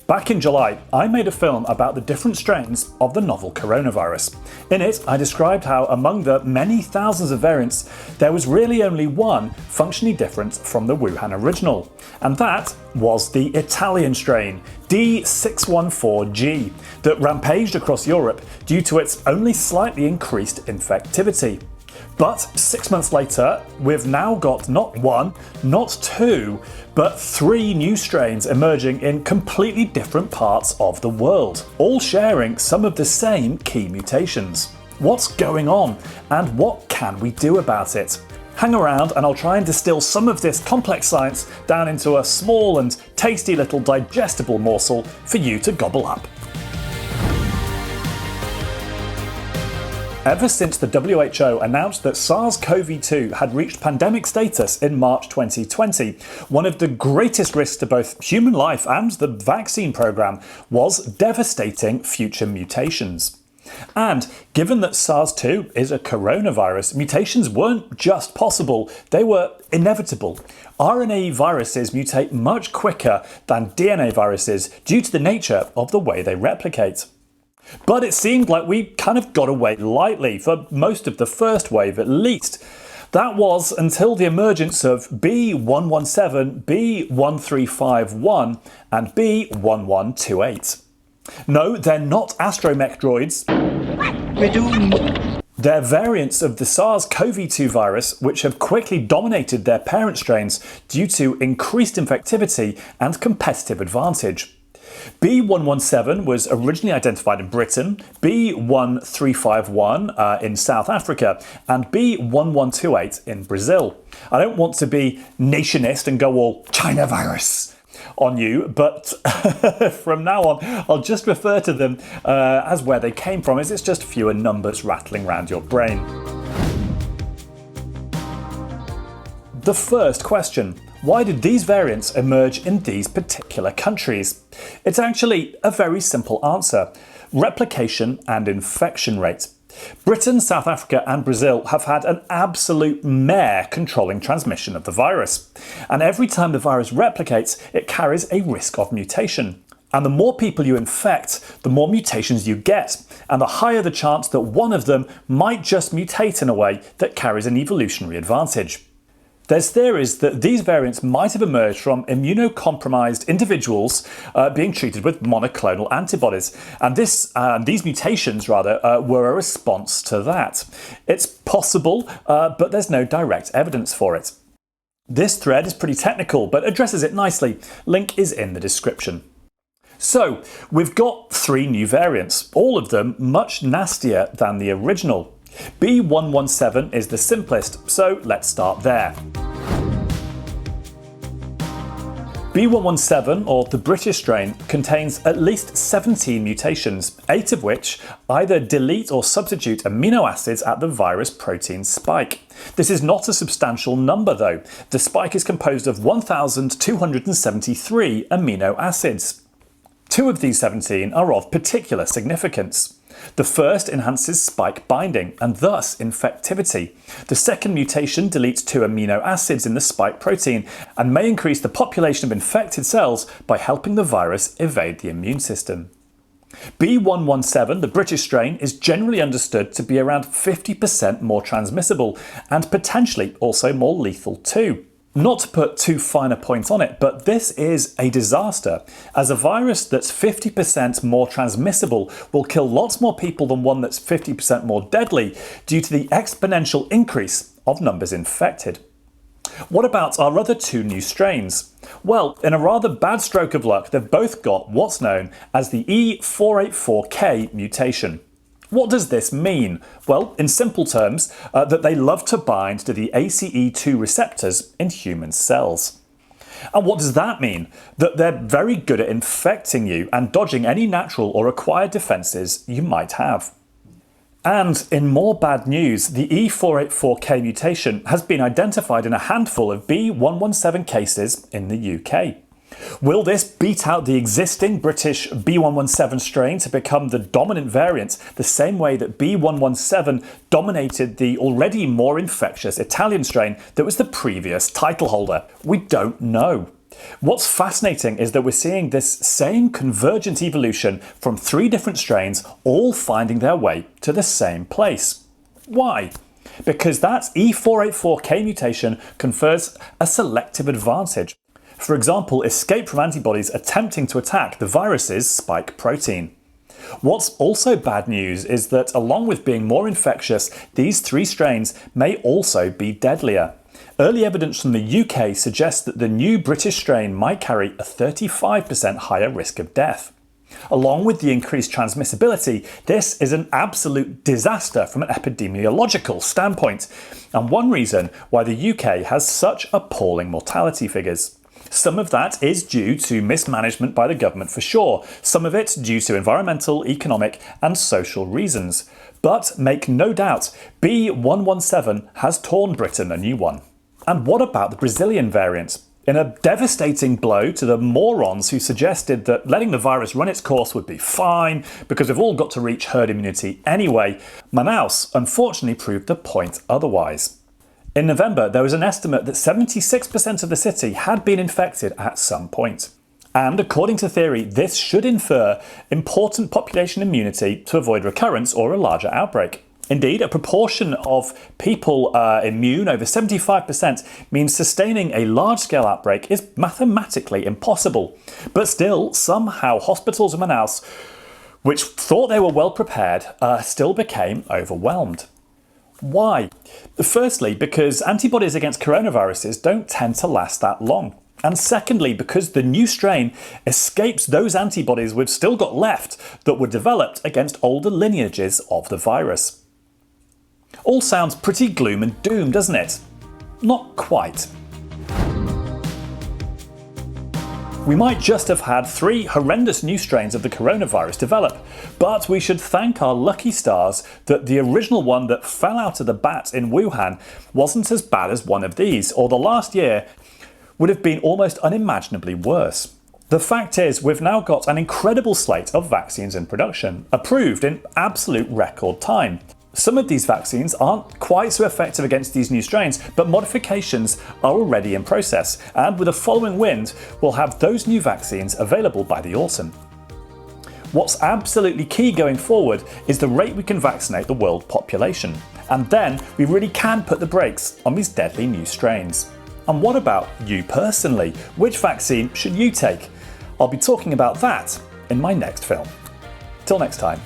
Back in July, I made a film about the different strains of the novel coronavirus. In it, I described how among the many thousands of variants, there was really only one functionally different from the Wuhan original, and that was the Italian strain, D614G, that rampaged across Europe due to its only slightly increased infectivity. But 6 months later, we've now got not one, not two, but three new strains emerging in completely different parts of the world, all sharing some of the same key mutations. What's going on, and what can we do about it? Hang around and I'll try and distill some of this complex science down into a small and tasty little digestible morsel for you to gobble up. Ever since the WHO announced that SARS-CoV-2 had reached pandemic status in March 2020, one of the greatest risks to both human life and the vaccine program was devastating future mutations. And given that SARS-2 is a coronavirus, mutations weren't just possible, they were inevitable. RNA viruses mutate much quicker than DNA viruses due to the nature of the way they replicate. But it seemed like we kind of got away lightly, for most of the first wave at least. That was until the emergence of B117, B1351 and B1128. No, they're not astromech droids. We're doomed. They're variants of the SARS-CoV-2 virus which have quickly dominated their parent strains due to increased infectivity and competitive advantage. B117 was originally identified in Britain, B1351 in South Africa, and B1128 in Brazil. I don't want to be nationist and go all China virus on you, but from now on I'll just refer to them as where they came from, as it's just fewer numbers rattling around your brain. The first question: why did these variants emerge in these particular countries? It's actually a very simple answer: replication and infection rate. Britain, South Africa and Brazil have had an absolute mare controlling transmission of the virus. And every time the virus replicates, it carries a risk of mutation. And the more people you infect, the more mutations you get, and the higher the chance that one of them might just mutate in a way that carries an evolutionary advantage. There's theories that these variants might have emerged from immunocompromised individuals being treated with monoclonal antibodies, and these mutations were a response to that. It's possible, but there's no direct evidence for it. This thread is pretty technical, but addresses it nicely. Link is in the description. So, we've got three new variants, all of them much nastier than the original. B117 is the simplest, so let's start there. B117, or the British strain, contains at least 17 mutations, 8 of which either delete or substitute amino acids at the virus protein spike. This is not a substantial number though. The spike is composed of 1,273 amino acids. 2 of these 17 are of particular significance. The first enhances spike binding and thus infectivity. The second mutation deletes 2 amino acids in the spike protein and may increase the population of infected cells by helping the virus evade the immune system. B117, the British strain, is generally understood to be around 50% more transmissible and potentially also more lethal too. Not to put too fine a point on it, but this is a disaster, as a virus that's 50% more transmissible will kill lots more people than one that's 50% more deadly due to the exponential increase of numbers infected. What about our other 2 new strains? Well, in a rather bad stroke of luck, they've both got what's known as the E484K mutation. What does this mean? Well, in simple terms, that they love to bind to the ACE2 receptors in human cells. And what does that mean? That they're very good at infecting you and dodging any natural or acquired defences you might have. And in more bad news, the E484K mutation has been identified in a handful of B117 cases in the UK. Will this beat out the existing British B117 strain to become the dominant variant, the same way that B117 dominated the already more infectious Italian strain that was the previous title holder? We don't know. What's fascinating is that we're seeing this same convergent evolution from 3 different strains all finding their way to the same place. Why? Because that E484K mutation confers a selective advantage. For example, escape from antibodies attempting to attack the virus's spike protein. What's also bad news is that along with being more infectious, these 3 strains may also be deadlier. Early evidence from the UK suggests that the new British strain might carry a 35% higher risk of death. Along with the increased transmissibility, this is an absolute disaster from an epidemiological standpoint, and one reason why the UK has such appalling mortality figures. Some of that is due to mismanagement by the government for sure, some of it due to environmental, economic and social reasons. But make no doubt, B117 has torn Britain a new one. And what about the Brazilian variant? In a devastating blow to the morons who suggested that letting the virus run its course would be fine because we've all got to reach herd immunity anyway, Manaus unfortunately proved the point otherwise. In November, there was an estimate that 76% of the city had been infected at some point. And according to theory, this should infer important population immunity to avoid recurrence or a larger outbreak. Indeed, a proportion of people immune over 75% means sustaining a large-scale outbreak is mathematically impossible. But still, somehow hospitals in Manaus, which thought they were well prepared, still became overwhelmed. Why? Firstly, because antibodies against coronaviruses don't tend to last that long. And secondly, because the new strain escapes those antibodies we've still got left that were developed against older lineages of the virus. All sounds pretty gloom and doom, doesn't it? Not quite. We might just have had 3 horrendous new strains of the coronavirus develop, but we should thank our lucky stars that the original one that fell out of the bat in Wuhan wasn't as bad as one of these, or the last year would have been almost unimaginably worse. The fact is, we've now got an incredible slate of vaccines in production, approved in absolute record time. Some of these vaccines aren't quite so effective against these new strains, but modifications are already in process, and with a following wind, we'll have those new vaccines available by the autumn. What's absolutely key going forward is the rate we can vaccinate the world population, and then we really can put the brakes on these deadly new strains. And what about you personally? Which vaccine should you take? I'll be talking about that in my next film. Till next time.